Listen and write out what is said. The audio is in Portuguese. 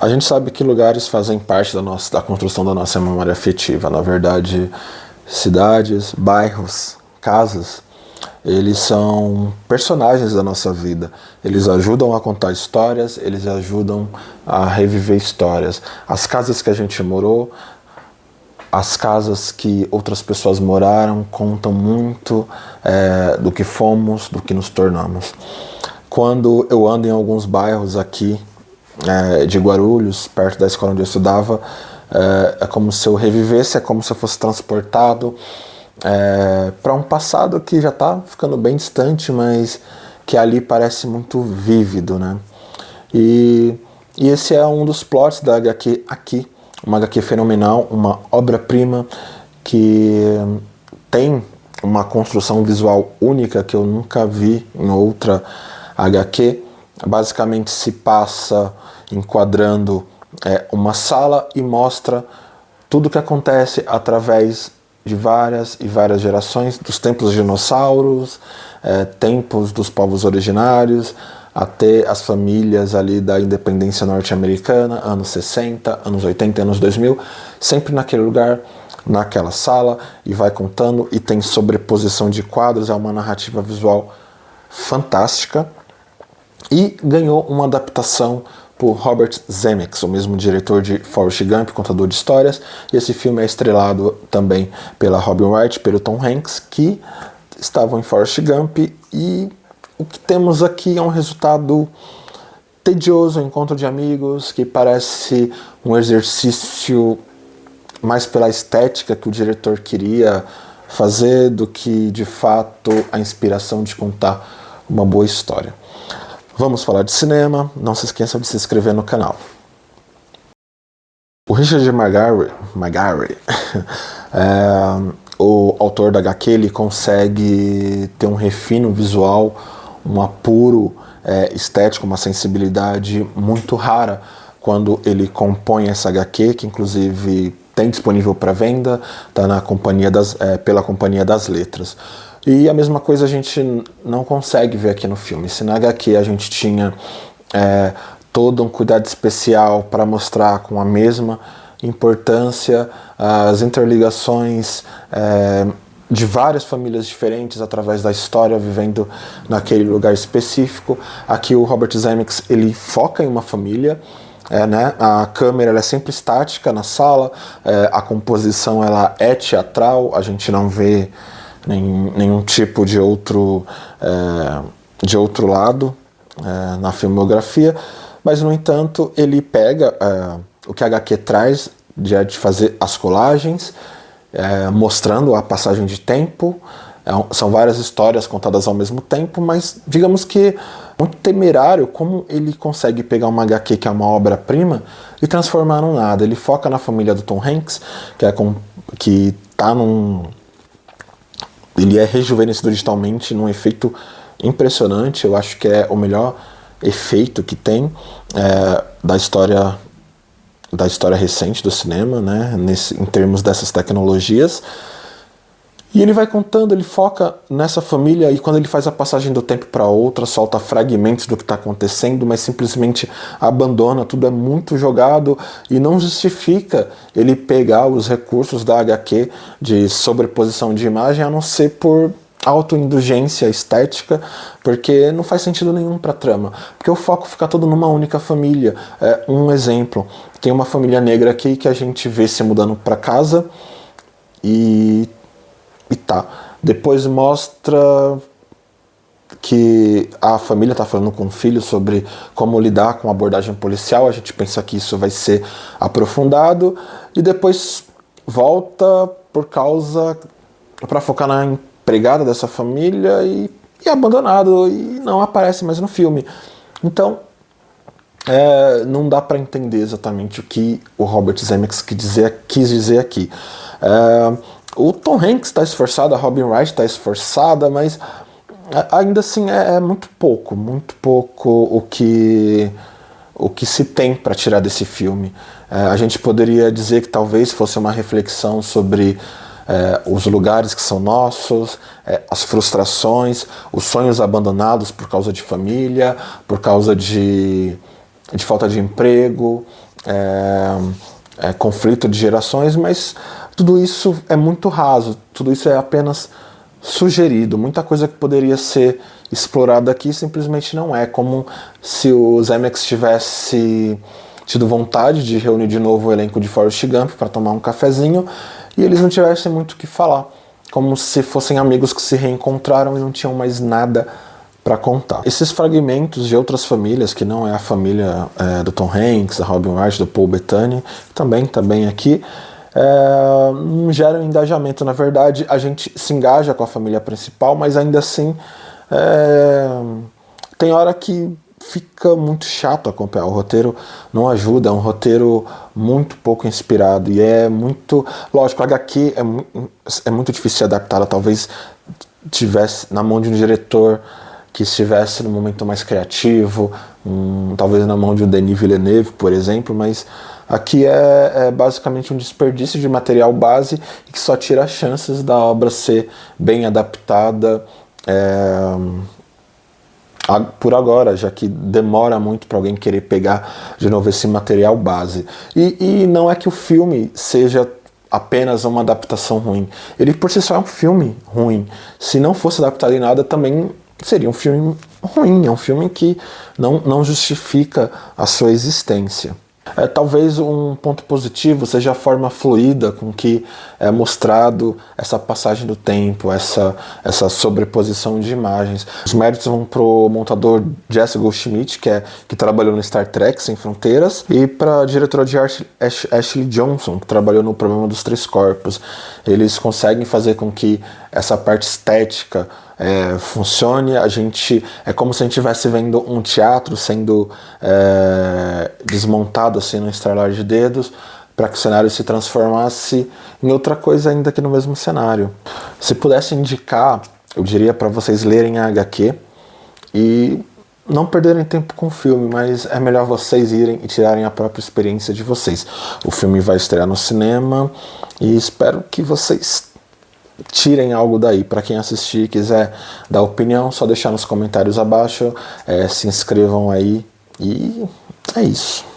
A gente sabe que lugares fazem parte da construção da nossa memória afetiva. Na verdade, cidades, bairros, casas, eles são personagens da nossa vida. Eles ajudam a contar histórias, eles ajudam a reviver histórias. As casas que a gente morou, as casas que outras pessoas moraram, contam muito do que fomos, do que nos tornamos. Quando eu ando em alguns bairros aqui de Guarulhos, perto da escola onde eu estudava, é como se eu revivesse, é como se eu fosse transportado para um passado que já está ficando bem distante, mas que ali parece muito vívido, né? E esse é um dos plots da HQ aqui, uma HQ fenomenal, uma obra-prima que tem uma construção visual única que eu nunca vi em outra HQ. Basicamente se passa enquadrando uma sala e mostra tudo o que acontece através de várias e várias gerações, dos tempos dos dinossauros, tempos dos povos originários, até as famílias ali da independência norte-americana, anos 60, anos 80, anos 2000, sempre naquele lugar, naquela sala, e vai contando, e tem sobreposição de quadros, é uma narrativa visual fantástica, e ganhou uma adaptação por Robert Zemeckis, o mesmo diretor de Forrest Gump, contador de histórias, e esse filme é estrelado também pela Robin Wright, pelo Tom Hanks, que estavam em Forrest Gump, e o que temos aqui é um resultado tedioso, um encontro de amigos, que parece um exercício mais pela estética que o diretor queria fazer do que, de fato, a inspiração de contar uma boa história. Vamos falar de cinema, não se esqueçam de se inscrever no canal. O Richard McGarry o autor da HQ, ele consegue ter um refino visual, um apuro estético, uma sensibilidade muito rara quando ele compõe essa HQ, que inclusive tem disponível para venda, está na pela Companhia das Letras. E a mesma coisa a gente não consegue ver aqui no filme. Se na HQ a gente tinha todo um cuidado especial para mostrar com a mesma importância as interligações de várias famílias diferentes através da história vivendo naquele lugar específico. Aqui o Robert Zemeckis, ele foca em uma família, a câmera ela é sempre estática na sala, a composição ela é teatral, a gente não vê nenhum tipo de outro lado na filmografia, mas no entanto ele pega o que a HQ traz de fazer as colagens, mostrando a passagem de tempo. São várias histórias contadas ao mesmo tempo, mas digamos que muito temerário como ele consegue pegar uma HQ que é uma obra-prima e transformar num nada. Ele foca na família do Tom Hanks, que tá ele é rejuvenescido digitalmente num efeito impressionante. Eu acho que é o melhor efeito que tem da história recente do cinema, né, em termos dessas tecnologias. E ele vai contando, ele foca nessa família, e quando ele faz a passagem do tempo para outra, solta fragmentos do que está acontecendo, mas simplesmente abandona, tudo é muito jogado e não justifica ele pegar os recursos da HQ de sobreposição de imagem, a não ser por autoindulgência estética, porque não faz sentido nenhum para a trama, porque o foco fica todo numa única família. Um exemplo, tem uma família negra aqui que a gente vê se mudando para casa e tá. Depois mostra que a família está falando com o filho sobre como lidar com a abordagem policial, a gente pensa que isso vai ser aprofundado, e depois volta para focar na empregada dessa família e abandonado, e não aparece mais no filme. Então não dá para entender exatamente o que o Robert Zemeckis quis dizer aqui. O Tom Hanks está esforçado, a Robin Wright está esforçada, mas ainda assim é muito pouco o que se tem para tirar desse filme. A gente poderia dizer que talvez fosse uma reflexão sobre os lugares que são nossos, as frustrações, os sonhos abandonados por causa de família, por causa de falta de emprego, conflito de gerações, mas tudo isso é muito raso, tudo isso é apenas sugerido. Muita coisa que poderia ser explorada aqui simplesmente não é, como se o Zemeckis tivesse tido vontade de reunir de novo o elenco de Forrest Gump para tomar um cafezinho e eles não tivessem muito o que falar, como se fossem amigos que se reencontraram e não tinham mais nada para contar. Esses fragmentos de outras famílias, que não é a família do Tom Hanks, da Robin Wright, do Paul Bettany, também aqui, não geram engajamento. Na verdade, a gente se engaja com a família principal, mas ainda assim tem hora que fica muito chato acompanhar. O roteiro não ajuda, é um roteiro muito pouco inspirado e é muito... Lógico, a HQ é muito difícil de adaptar, talvez tivesse na mão de um diretor que estivesse no momento mais criativo, talvez na mão de um Denis Villeneuve, por exemplo, mas aqui é basicamente um desperdício de material base e que só tira as chances da obra ser bem adaptada por agora, já que demora muito para alguém querer pegar de novo esse material base. E não é que o filme seja apenas uma adaptação ruim. Ele por si só é um filme ruim. Se não fosse adaptado em nada, também seria um filme ruim. É um filme que não justifica a sua existência. Talvez um ponto positivo seja a forma fluida com que é mostrado essa passagem do tempo, essa sobreposição de imagens. Os méritos vão pro montador Jesse Goldschmidt, que trabalhou no Star Trek Sem Fronteiras, e para a diretora de arte Ashley Johnson, que trabalhou no Problema dos Três Corpos. Eles conseguem fazer com que essa parte estética funcione. É como se a gente estivesse vendo um teatro sendo desmontado assim no estralar de dedos, para que o cenário se transformasse em outra coisa ainda que no mesmo cenário. Se pudesse indicar, eu diria para vocês lerem a HQ e não perderem tempo com o filme, mas é melhor vocês irem e tirarem a própria experiência de vocês. O filme vai estrear no cinema e espero que vocês tirem algo daí. Para quem assistir e quiser dar opinião, só deixar nos comentários abaixo, se inscrevam aí e é isso.